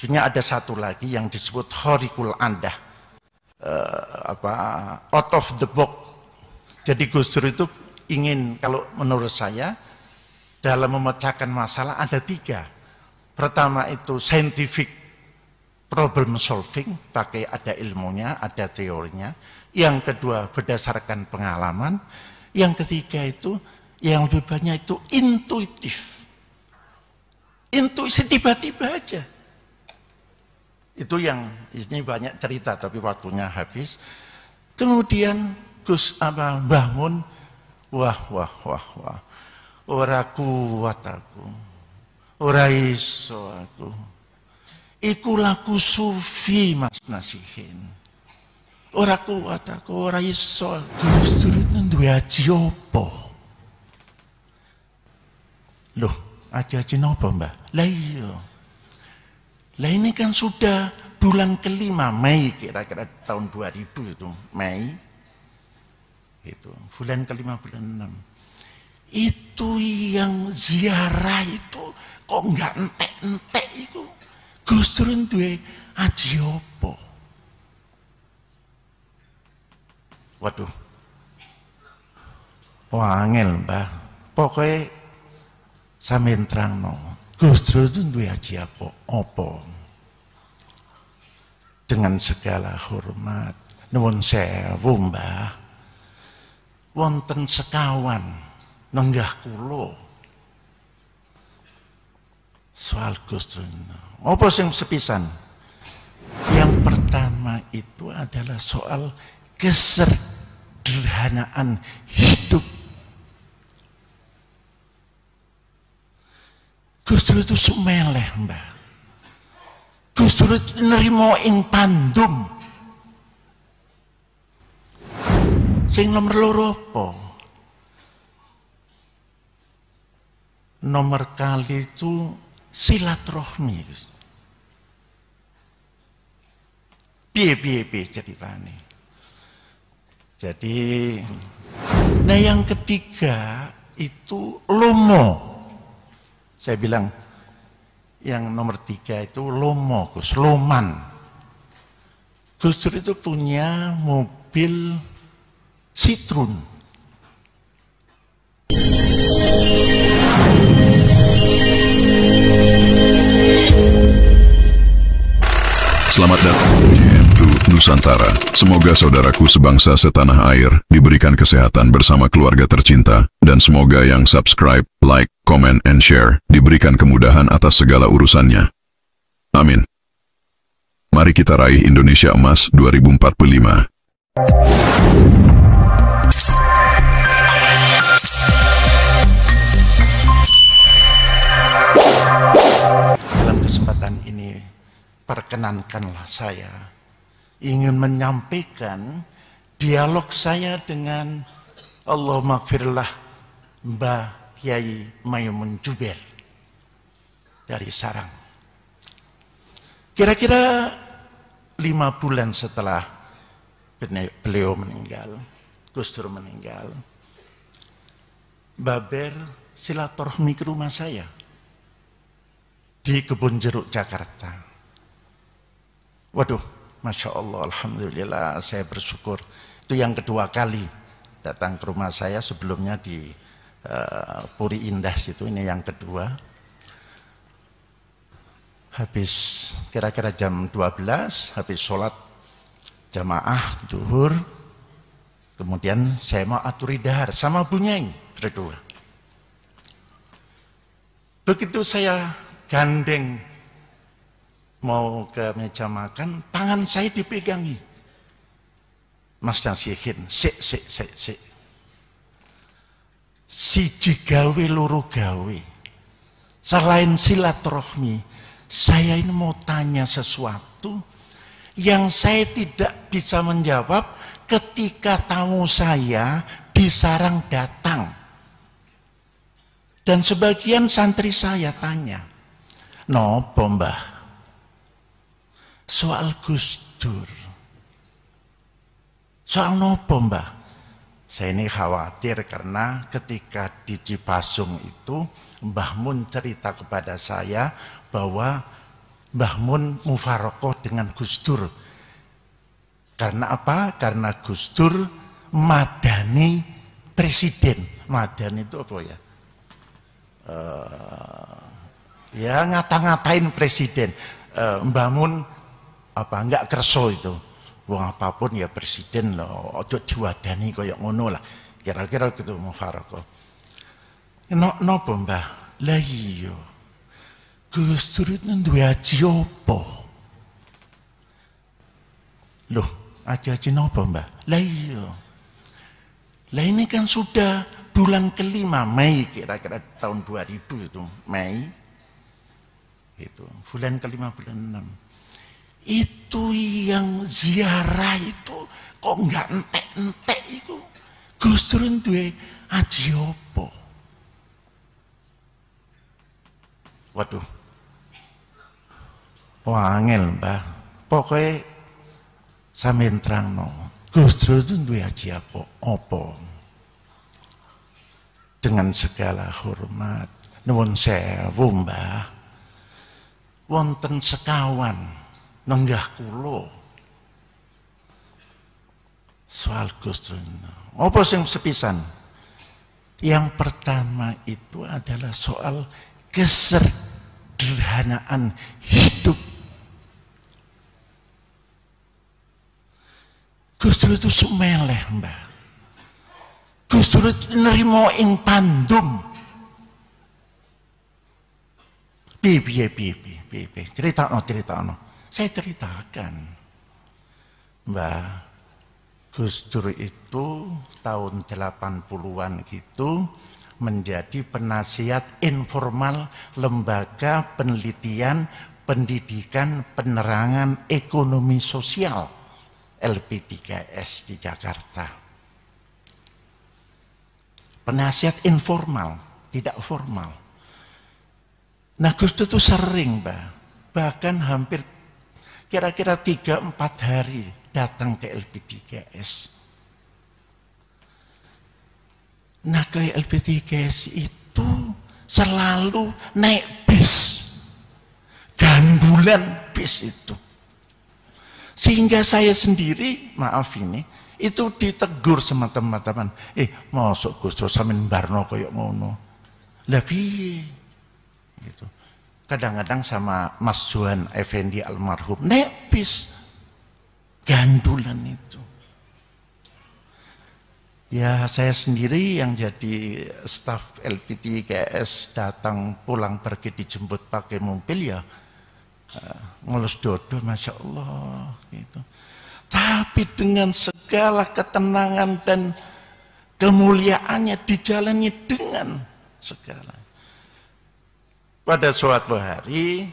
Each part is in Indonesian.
Sebenarnya ada satu lagi yang disebut khariqul andah, out of the box. Jadi Gus Dur itu ingin, kalau menurut saya, dalam memecahkan masalah ada 3. Pertama itu scientific problem solving, pakai ada ilmunya, ada teorinya. Yang kedua berdasarkan pengalaman. Yang ketiga itu yang lebih banyak itu intuitif. Intuisi tiba-tiba aja. Itu yang ini banyak cerita tapi waktunya habis. Kemudian Mbah Mun, wah. Ora kuat aku. Ora iso aku. Iku laku sufi Mas Nasihin. Ora kuat aku, ora iso. Gus Dur itu duwe aji apa? Loh, aji napa, Mbah? Lah iya. Lah ini kan sudah bulan ke-5 Mei, kira-kira tahun 2000 itu, Mei. Itu, bulan ke-5 bulan 6. Itu yang ziarah itu kok enggak entek-entek itu. Gus Dur duwe aji apa? Waduh. Wangel, Mbah. Pokoknya sampeyan terangno. Gus Dur duwe aji apa? Dengan segala hormat, nuwun sewu, Mbah. Wonten sekawan nenggah kula soal Gus Dur. Apa sing sepisan? Yang pertama itu adalah soal kesederhanaan hidup. Gus Dur itu sumeleh, Mbah. Gus Dur itu nerima ing pandum. Sing nomor loro apa? Nomor kali itu silaturahmi. Piye ceritane. Jadi, nah yang ketiga itu lomo. Saya bilang yang nomor 3 itu lomo, Gus, loman. Gus Dur itu punya mobil Citroen. Selamat datang di Nusantara. Semoga saudaraku sebangsa setanah air diberikan kesehatan bersama keluarga tercinta, dan semoga yang subscribe, like, comment, and share diberikan kemudahan atas segala urusannya. Amin. Mari kita raih Indonesia Emas 2045. Dalam kesempatan ini, perkenankanlah saya ingin menyampaikan dialog saya dengan Allahumma gfirlah Mbah Kiai Maimun Juber dari Sarang. Kira-kira 5 bulan setelah beliau meninggal, Gus Dur meninggal, Mbah Ber silaturahmi ke rumah saya di Kebun Jeruk, Jakarta. Waduh, Masya Allah, Alhamdulillah, saya bersyukur. Itu yang kedua kali datang ke rumah saya, sebelumnya di Puri Indah situ, ini yang kedua. Habis kira-kira jam 12, habis sholat jamaah zuhur, kemudian saya mau aturi dahar sama Bu Nyai berdua. Begitu saya gandeng mau ke meja makan, tangan saya dipegangi. Mas Nasihin, sik. Siji gawe loro gawe. Selain silaturahmi, saya ini mau tanya sesuatu yang saya tidak bisa menjawab ketika tamu saya di Sarang datang. Dan sebagian santri saya tanya, "Nopo, Mbah? Soal Gus Dur. Soal nopo, Mbah?" Saya ini khawatir karena ketika di Cipasung itu Mbah Mun cerita kepada saya bahwa Mbah Mun mufarokoh dengan Gus Dur. Karena apa? Karena Gus Dur madani presiden. Madani itu apa ya? Ya ngata-ngatain presiden. Mbah Mun apa enggak kerso itu. Wong apapun ya presiden loh. Ojo diwadani koyok ngono lah. Kira-kira gitu mufarokoh. Nopo Mbah? Lah iya. Gus Dur itu duwe aji apa? Loh, aji-aji nopo Mbah? Lah iya. Lah ini kan sudah bulan kelima, Mei kira-kira tahun 2000 itu, Mei. Itu, bulan kelima, bulan 6. Itu yang ziarah itu kok enggak entek-entek itu. Gus Dur duwe aji apa? Waduh. Wah, angel Mbah. Pokoknya sampeyan terangno. Gus Dur itu duwe aji apa? Dengan segala hormat, nuwun sewu Mbah. Wonten sekawan nenggah kula. Soal Gus Dur. Apa sing sepisan? Yang pertama itu adalah soal kesederhanaan hidup. Gus Dur itu sumeleh Mbah. Gus Dur itu nerima ing pandum. Piye. Ceritakan. Saya ceritakan. Mbah, Gus Dur itu tahun 80-an gitu menjadi penasihat informal Lembaga Penelitian Pendidikan Penerangan Ekonomi Sosial LP3S di Jakarta. Penasihat informal, tidak formal. Nah Gus Dur itu sering bahkan hampir kira-kira 3-4 hari datang ke LP3S. Nah ke LP3S itu selalu naik bis, gandulan bis itu. Sehingga saya sendiri, maaf ini, itu ditegur sama teman-teman. Masuk Gus Dur sampeyan barno koyo ngono. Lah piye? Gitu. Kadang-kadang sama Mas Johan Effendi almarhum, naik bis gandulan itu. Ya saya sendiri yang jadi staf LP3S datang pulang pergi dijemput pakai mobil ya ngelus dodo, Masya Allah gitu. Tapi dengan segala ketenangan dan kemuliaannya dijalani dengan segala. Pada suatu hari,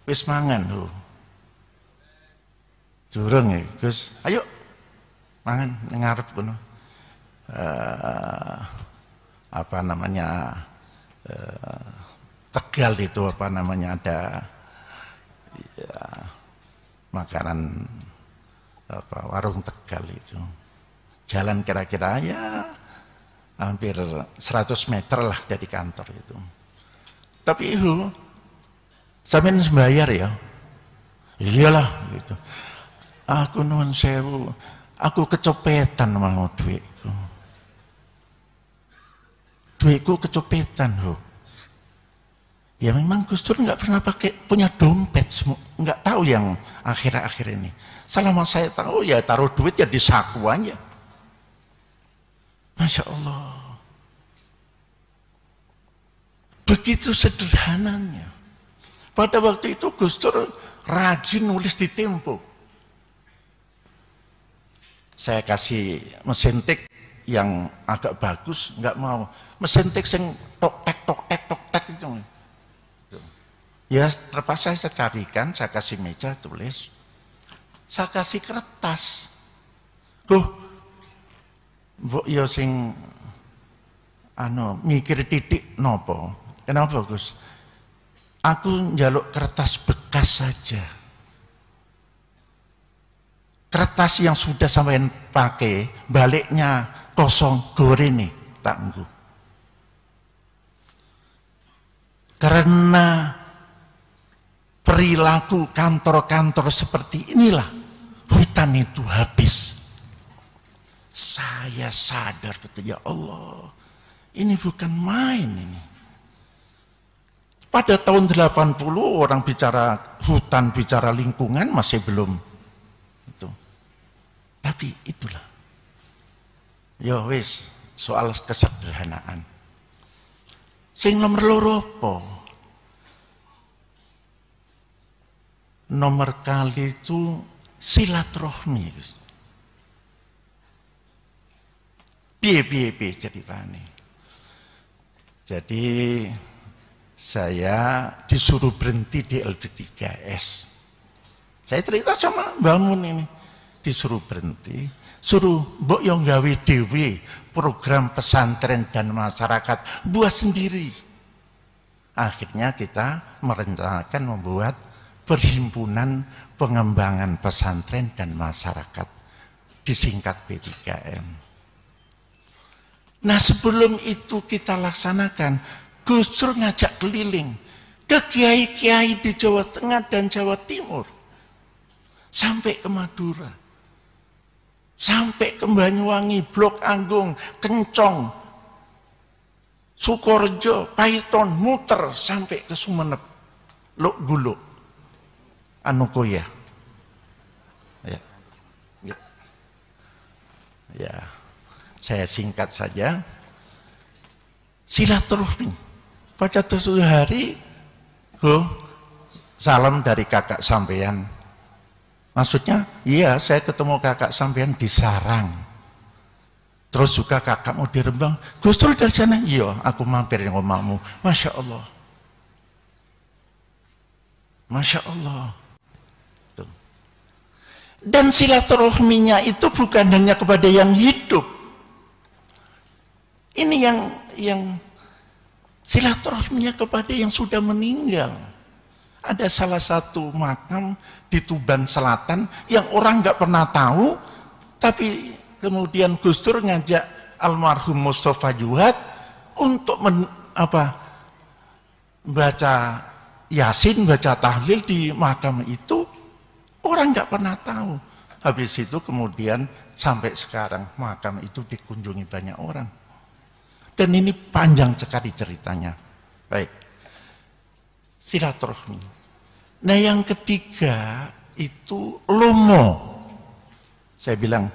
wis mangan durung ya Gus, ayo mangan ngarep kono. Apa namanya? Tegal itu apa namanya ada ya, makanan apa warung Tegal itu. Jalan kira-kira ya hampir 100 meter lah dari kantor itu. Tapi sampeyan sembayar ya? Iyalah gitu. Aku nuwun sewu, aku kecopetan mau duitku. Duitku kecopetan Ya memang Gus Dur nggak pernah punya dompet, nggak tahu yang akhir-akhir ini. Selama saya tahu ya taruh duit ya di saku aja. Masya Allah. Begitu sederhananya. Pada waktu itu Gus Dur rajin nulis di Tempo. Saya kasih mesin tik yang agak bagus, nggak mau. Mesin tik yang tok tek itu. Ya terpaksa saya carikan, saya kasih meja tulis, saya kasih kertas. Mbok ya sing mikir titik nopo. Kenapa Gus? Aku njaluk kertas bekas saja. Kertas yang sudah sampean pakai, baliknya kosong, goreng nih, tangguh. Karena perilaku kantor-kantor seperti inilah hutan itu habis. Saya sadar betul, ya Allah, ini bukan main ini. Pada tahun 80 orang bicara hutan, bicara lingkungan masih belum itu. Tapi itulah. Ya wis, soal kesederhanaan. Sing nomor loro apa? Nomor kali itu silaturahmi. Piye ceritanya. Jadi saya disuruh berhenti di LB3S. Saya cerita sama bangun ini, disuruh berhenti, suruh mbok yo gawe dhewe program pesantren dan masyarakat, buat sendiri. Akhirnya kita merencanakan membuat Perhimpunan Pengembangan Pesantren dan Masyarakat, disingkat P3M. Nah sebelum itu kita laksanakan, Gus Dur ngajak keliling ke kiai-kiai di Jawa Tengah dan Jawa Timur, sampai ke Madura, sampai ke Banyuwangi, Blok Anggung, Kencong, Sukorejo, Paiton, muter sampai ke Sumenep, Lok Guluk, Anukoya. Ya, saya singkat saja. Silaturahmi pada suatu hari, salam dari kakak sampean. Maksudnya, iya saya ketemu kakak sampean di Sarang. Terus juga kakak mau di Rembang. Gus Dur dari sana? Iya, aku mampir yang omahmu. Masya Allah. Masya Allah. Tuh. Dan silaturahminya itu bukan hanya kepada yang hidup. Ini yang silaturahminya kepada yang sudah meninggal. Ada salah satu makam di Tuban Selatan yang orang nggak pernah tahu, tapi kemudian Gus Dur ngajak almarhum Mustafa Juhat untuk baca Yasin, baca tahlil di makam itu. Orang nggak pernah tahu. Habis itu kemudian sampai sekarang makam itu dikunjungi banyak orang. Dan ini panjang sekali ceritanya. Baik. Silaturahmi. Nah yang ketiga itu lomo. Saya bilang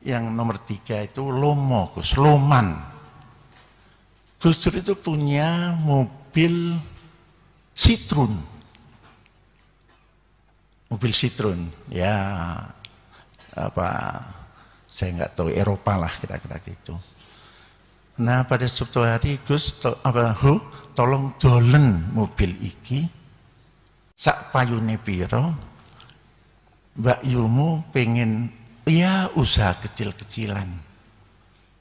yang nomor 3 itu lomo, Gus, loman. Gus Dur itu punya mobil Citroen. Mobil Citroen, ya saya nggak tahu, Eropa lah kira-kira gitu. Nah pada suatu hari Gus tolong dolen mobil iki sak payune piro, Mbak Yumu pengen ya usaha kecil-kecilan,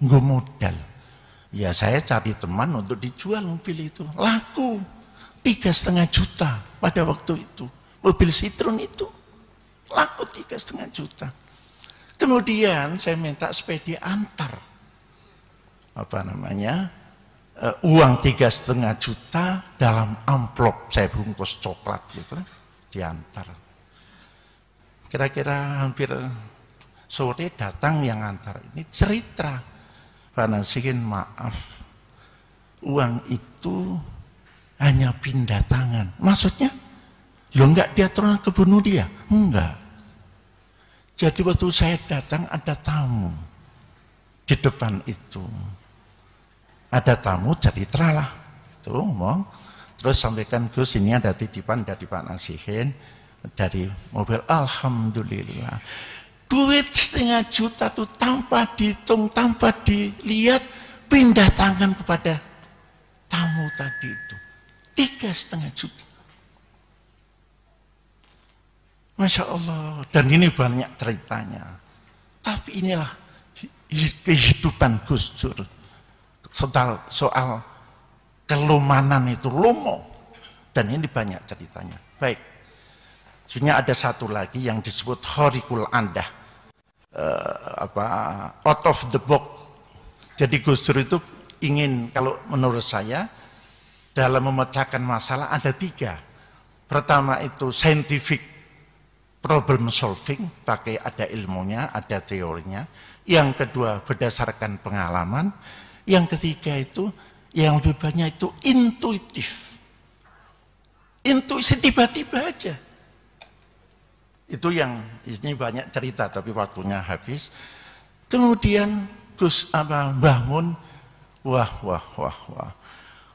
nggo modal. Ya saya cari teman untuk dijual mobil itu, laku 3,5 juta pada waktu itu. Mobil Citroen itu laku 3,5 juta. Kemudian saya minta supaya diantar uang 3,5 juta dalam amplop, saya bungkus coklat gitu, diantar. Kira-kira hampir sore datang yang antar ini cerita, Pak Nasirin maaf, uang itu hanya pindah tangan. Maksudnya? Lo enggak dia terus kebunuh dia? Enggak. Jadi waktu saya datang ada tamu di depan itu. Ada tamu cerita lah. Itu ngomong. Terus sampaikan Gus, ini ada titipan dari Pak Nasihin dari mobil. Alhamdulillah. Duit 1,5 juta tuh tanpa dihitung, tanpa dilihat, pindah tangan kepada tamu tadi itu. 3,5 juta. Masya Allah, dan ini banyak ceritanya. Tapi inilah kehidupan Gus Dur. Soal kelomanan itu lomo. Dan ini banyak ceritanya. Baik, sebenarnya ada satu lagi yang disebut Khariqul Andah. Out of the box. Jadi Gus Dur itu ingin, kalau menurut saya, dalam memecahkan masalah ada tiga. Pertama itu scientific problem solving, pakai ada ilmunya, ada teorinya. Yang kedua berdasarkan pengalaman. Yang ketiga itu yang lebih banyak itu intuitif. Intuisi tiba-tiba aja. Itu yang ini banyak cerita tapi waktunya habis. Kemudian Mbah Mun, wah.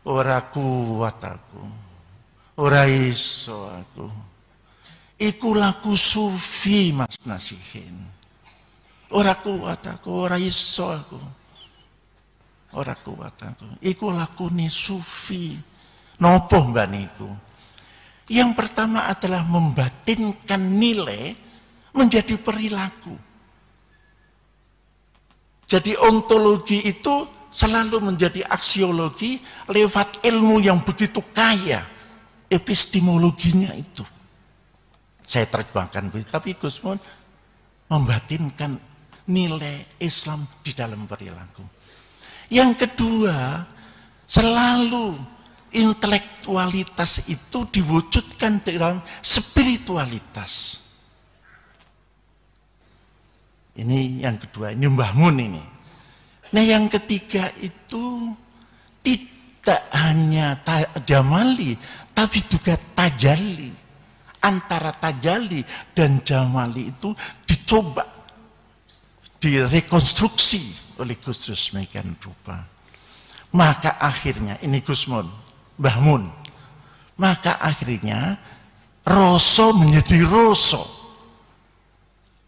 Ora kuat aku. Ora iso aku. Iku laku sufi Mas Nasihin. Ora kuat aku, ora iso aku. Ora kuat aku. Iku lakune sufi. Nopo mbak niku? Yang pertama adalah membatinkan nilai menjadi perilaku. Jadi ontologi itu selalu menjadi aksiologi lewat ilmu yang begitu kaya, epistemologinya itu. Saya terjemahkan, tapi Gus Mun membatinkan nilai Islam di dalam perilaku. Yang kedua, selalu intelektualitas itu diwujudkan dalam spiritualitas. Ini yang kedua, ini Mbah Mun ini. Nah yang ketiga itu tidak hanya jamali, tapi juga tajalli. Antara tajalli dan jamali itu dicoba, direkonstruksi oleh Gus Dur sedemikian rupa. Maka akhirnya, ini Gus Mun, Mbah Mun, maka akhirnya rasa menjadi rasa.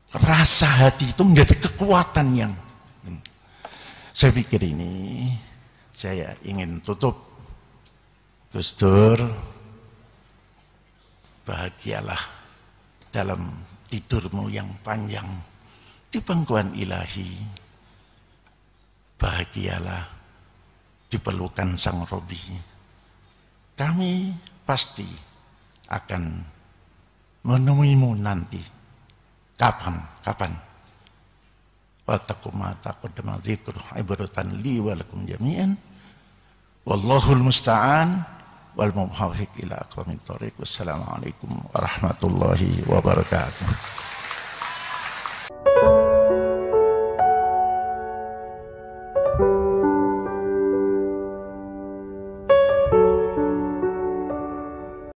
Rasa hati itu menjadi kekuatan yang saya pikir ini saya ingin tutup. Gus Dur, bahagialah dalam tidurmu yang panjang di pangkuan ilahi. Bahagialah di pelukan Sang Robi. Kami pasti akan menemuimu nanti. Kapan? Wattaqu ma taqaddama dzikru ibratan li wa lakum jami'an. Wallahul musta'an wal muwaffiq ila aqwamit thoriq. Wassalamualaikum warahmatullahi wabarakatuh.